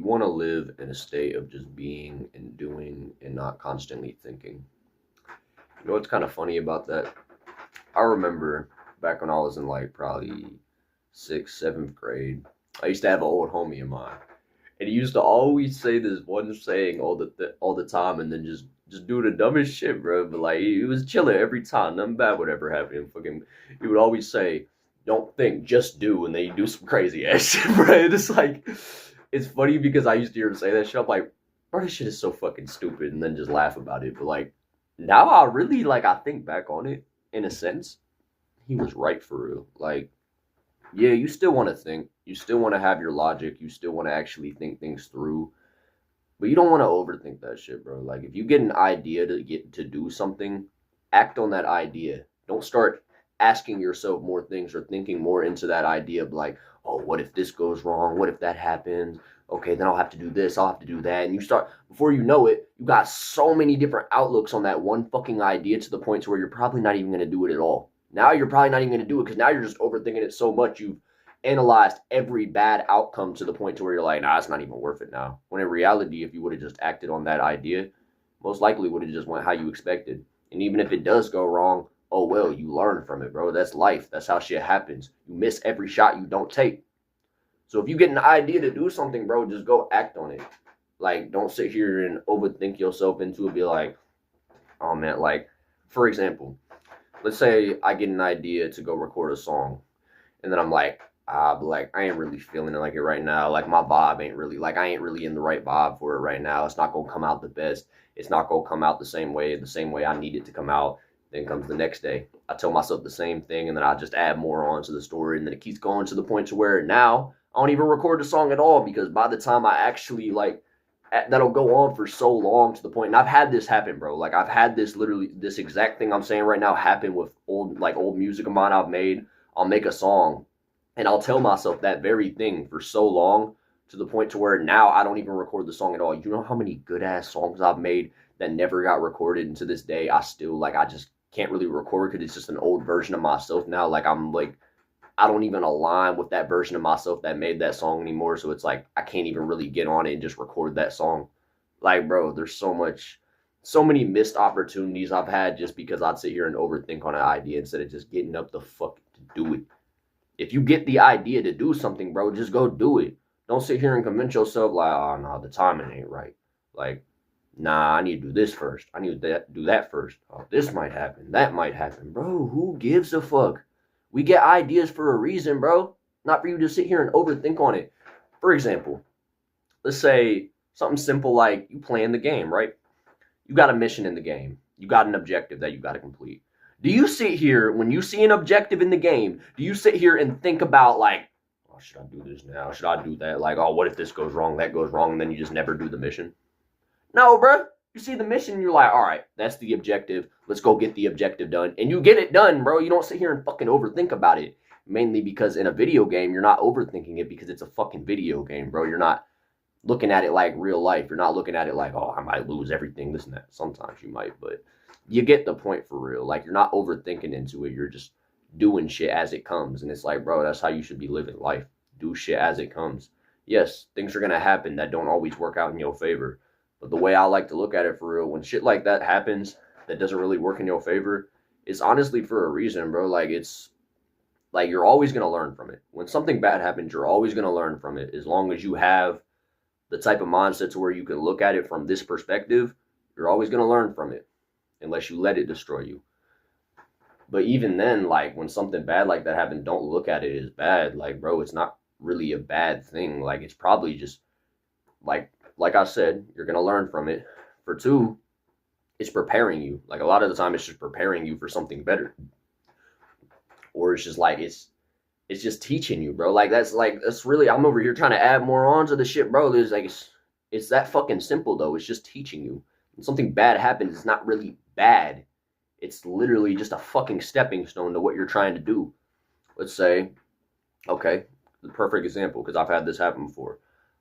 you want to live in a state of just being and doing and not constantly thinking. You know what's kind of funny about that? I remember back when I was in like probably sixth, seventh grade, I used to have an old homie of mine, and he used to always say this one saying all the time, and then just do the dumbest shit, bro. But like he was chilling every time, nothing bad would ever happen. Fucking, he would always say, "Don't think, just do," and then you do some crazy ass shit, bro. It's like it's funny because I used to hear him say that shit. I'm like, bro, this shit is so fucking stupid, and then just laugh about it. But like now, I really like I think back on it in a sense, he was right for real. Like yeah, you still want to think. You still want to have your logic. You still want to actually think things through. But you don't want to overthink that shit, bro. Like if you get an idea to get to do something, act on that idea. Don't start asking yourself more things or thinking more into that idea of like, oh, what if this goes wrong? What if that happens? Okay, then I'll have to do this. I'll have to do that. And you start before you know it, you got so many different outlooks on that one fucking idea to the point to where you're probably not even gonna do it at all. Now you're probably not even gonna do it because now you're just overthinking it so much you've analyzed every bad outcome to the point to where you're like, nah, it's not even worth it now. When in reality, if you would have just acted on that idea, most likely would have just went how you expected. And even if it does go wrong, oh well, you learn from it, bro. That's life. That's how shit happens. You miss every shot you don't take. So if you get an idea to do something, bro, just go act on it. Like, don't sit here and overthink yourself into it. Be like, oh man, like, for example, let's say I get an idea to go record a song, and then I'm like, but like I ain't really feeling it like it right now. Like my vibe ain't really like I ain't really in the right vibe for it right now. It's not gonna come out the best. It's not gonna come out the same way I need it to come out. Then comes the next day. I tell myself the same thing, and then I just add more on to the story, and then it keeps going to the point to where now I don't even record the song at all because by the time I actually like that'll go on for so long to the point, and I've had this happen, bro. Like I've had this literally this exact thing I'm saying right now happen with old music of mine I've made. I'll make a song and I'll tell myself that very thing for so long to the point to where now I don't even record the song at all. You know how many good ass songs I've made that never got recorded, and to this day I still like I just can't really record because it's just an old version of myself now. Like I'm like I don't even align with that version of myself that made that song anymore. So it's like I can't even really get on it and just record that song. Like, bro, there's so many missed opportunities I've had just because I'd sit here and overthink on an idea instead of just getting up the fuck to do it. If you get the idea to do something, bro, just go do it. Don't sit here and convince yourself like, oh no, the timing ain't right. Like, nah, I need to do this first. I need to do that first. Oh, this might happen. That might happen, bro. Who gives a fuck? We get ideas for a reason, bro. Not for you to sit here and overthink on it. For example, let's say something simple like you playing the game, right? You got a mission in the game. You got an objective that you got to complete. Do you sit here when you see an objective in the game? Do you sit here and think about like, oh, should I do this now? Should I do that? Like, oh, what if this goes wrong? That goes wrong, and then you just never do the mission? No, bro. You see the mission, you're like, all right, that's the objective. Let's go get the objective done, and you get it done, bro. You don't sit here and fucking overthink about it. Mainly because in a video game, you're not overthinking it because it's a fucking video game, bro. You're not looking at it like real life. You're not looking at it like, oh, I might lose everything, this and that. Sometimes you might, but you get the point for real. Like, you're not overthinking into it. You're just doing shit as it comes. And it's like, bro, that's how you should be living life. Do shit as it comes. Yes, things are going to happen that don't always work out in your favor. But the way I like to look at it for real, when shit like that happens that doesn't really work in your favor, it's honestly for a reason, bro. Like, it's like you're always going to learn from it. When something bad happens, you're always going to learn from it. As long as you have the type of mindset to where you can look at it from this perspective, you're always going to learn from it unless you let it destroy you. But even then, like when something bad like that happens, don't look at it as bad. Like, bro, it's not really a bad thing. Like, it's probably just like I said, you're going to learn from it. For two, it's preparing you. Like a lot of the time it's just preparing you for something better. Or it's just like it's just teaching you, bro. That's really, I'm over here trying to add more on to the shit, bro. There's like, it's that fucking simple though. It's just teaching you. When something bad happens, it's not really bad. It's literally just a fucking stepping stone to what you're trying to do. Let's say, okay, the perfect example, because I've had this happen before.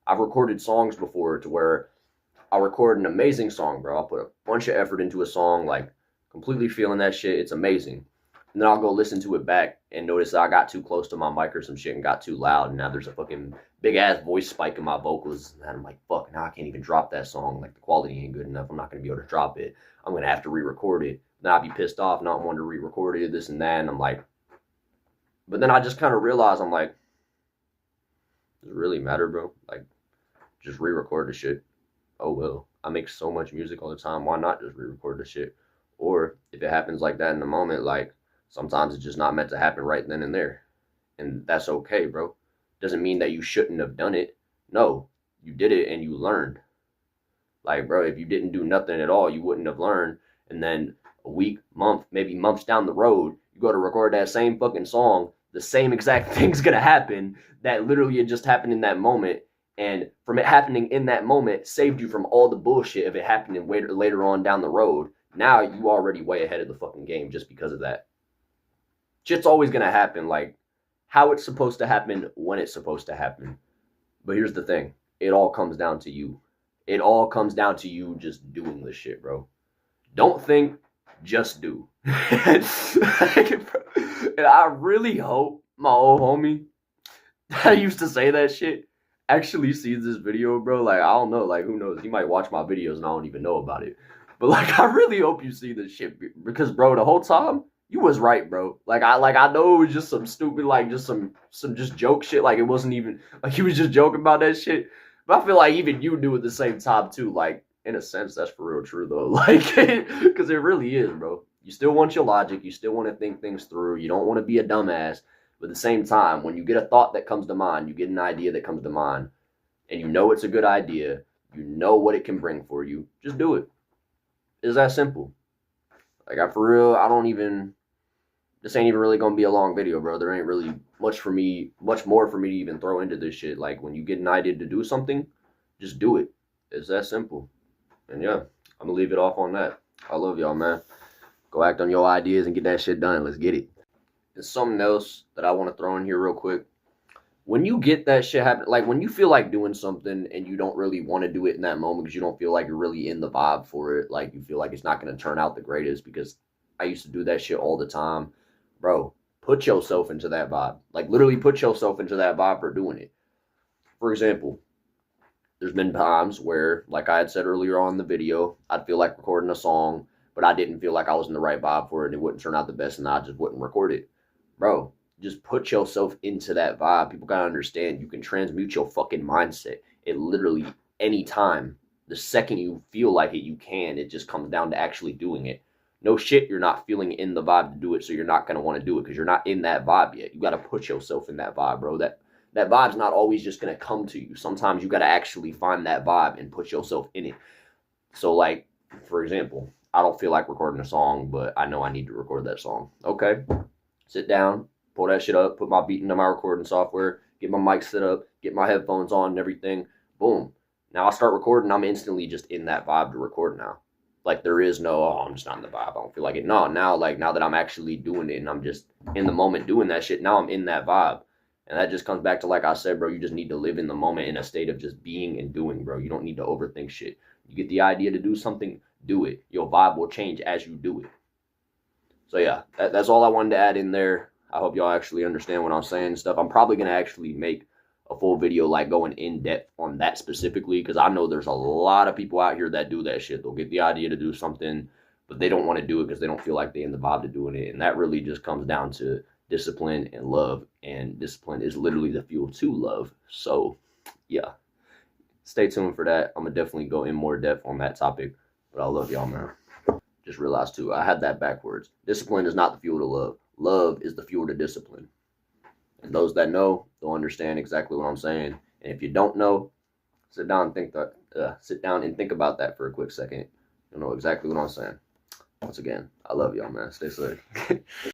I've recorded songs before to where I'll record an amazing song, bro. I'll put a bunch of effort into a song, like completely feeling that shit. It's amazing. And then I'll go listen to it back and notice that I got too close to my mic or some shit and got too loud. And now there's a fucking big ass voice spike in my vocals. And I'm like, fuck, now I can't even drop that song. Like, the quality ain't good enough. I'm not going to be able to drop it. I'm going to have to re record it. Then I'll be pissed off, not wanting to re record it, this and that. And I'm like, but then I just kind of realized, I'm like, does it really matter, bro? Like, just re record the shit. Oh, well, I make so much music all the time. Why not just re record the shit? Or if it happens like that in the moment, like, sometimes it's just not meant to happen right then and there. And that's okay, bro. Doesn't mean that you shouldn't have done it. No, you did it and you learned. Like, bro, if you didn't do nothing at all, you wouldn't have learned. And then a week, month, maybe months down the road, you go to record that same fucking song, the same exact thing's gonna happen that literally it just happened in that moment. And from it happening in that moment, saved you from all the bullshit of it happening later on down the road. Now you already way ahead of the fucking game just because of that. Shit's always gonna happen, like how it's supposed to happen when it's supposed to happen. But here's the thing, it all comes down to you. It all comes down to you just doing this shit, bro. Don't think, just do. And I really hope my old homie that used to say that shit actually sees this video, bro. Like, I don't know, like, who knows? He might watch my videos and I don't even know about it. But like, I really hope you see this shit because, bro, the whole time you was right, bro. Like I know it was just some stupid, like just some just joke shit. Like it wasn't even like he was just joking about that shit. But I feel like even you knew at the same time too. Like in a sense, that's for real true though. Like because it really is, bro. You still want your logic. You still want to think things through. You don't want to be a dumbass. But at the same time, when you get a thought that comes to mind, you get an idea that comes to mind, and you know it's a good idea, you know what it can bring for you, just do it. It's that simple. Like, for real, this ain't even really gonna be a long video, bro. There ain't really much more for me to even throw into this shit. Like, when you get an idea to do something, just do it. It's that simple. And yeah, I'm gonna leave it off on that. I love y'all, man. Go act on your ideas and get that shit done. Let's get it. There's something else that I want to throw in here real quick. When you get that shit happen, like when you feel like doing something and you don't really want to do it in that moment because you don't feel like you're really in the vibe for it, like you feel like it's not going to turn out the greatest, because I used to do that shit all the time. Bro, put yourself into that vibe. Like literally put yourself into that vibe for doing it. For example, there's been times where, like I had said earlier on in the video, I'd feel like recording a song, but I didn't feel like I was in the right vibe for it and it wouldn't turn out the best and I just wouldn't record it. Bro, just put yourself into that vibe. People gotta understand, you can transmute your fucking mindset at literally any time. The second you feel like it, you can. It just comes down to actually doing it. No shit, you're not feeling in the vibe to do it, so you're not gonna want to do it because you're not in that vibe yet. You gotta put yourself in that vibe, bro. That vibe's not always just gonna come to you. Sometimes you gotta actually find that vibe and put yourself in it. So, like, for example, I don't feel like recording a song, but I know I need to record that song. Okay, sit down, pull that shit up, put my beat into my recording software, get my mic set up, get my headphones on and everything. Boom. Now I start recording, I'm instantly just in that vibe to record now. Like there is no, oh, I'm just not in the vibe, I don't feel like it. No, now that I'm actually doing it and I'm just in the moment doing that shit, now I'm in that vibe. And that just comes back to, like I said, bro, you just need to live in the moment in a state of just being and doing, bro. You don't need to overthink shit. You get the idea to do something, do it. Your vibe will change as you do it. So yeah, that's all I wanted to add in there. I hope y'all actually understand what I'm saying and stuff. I'm probably going to actually make a full video like going in depth on that specifically, because I know there's a lot of people out here that do that shit. They'll get the idea to do something, but they don't want to do it because they don't feel like they're in the vibe to doing it. And that really just comes down to discipline and love. And discipline is literally the fuel to love. So yeah, stay tuned for that. I'm going to definitely go in more depth on that topic. But I love y'all, man. Just realized too, I had that backwards. Discipline is not the fuel to love. Love is the fuel to discipline. And those that know, they'll understand exactly what I'm saying. And if you don't know, sit down and think about that for a quick second. You'll know exactly what I'm saying. Once again, I love y'all, man. Stay safe.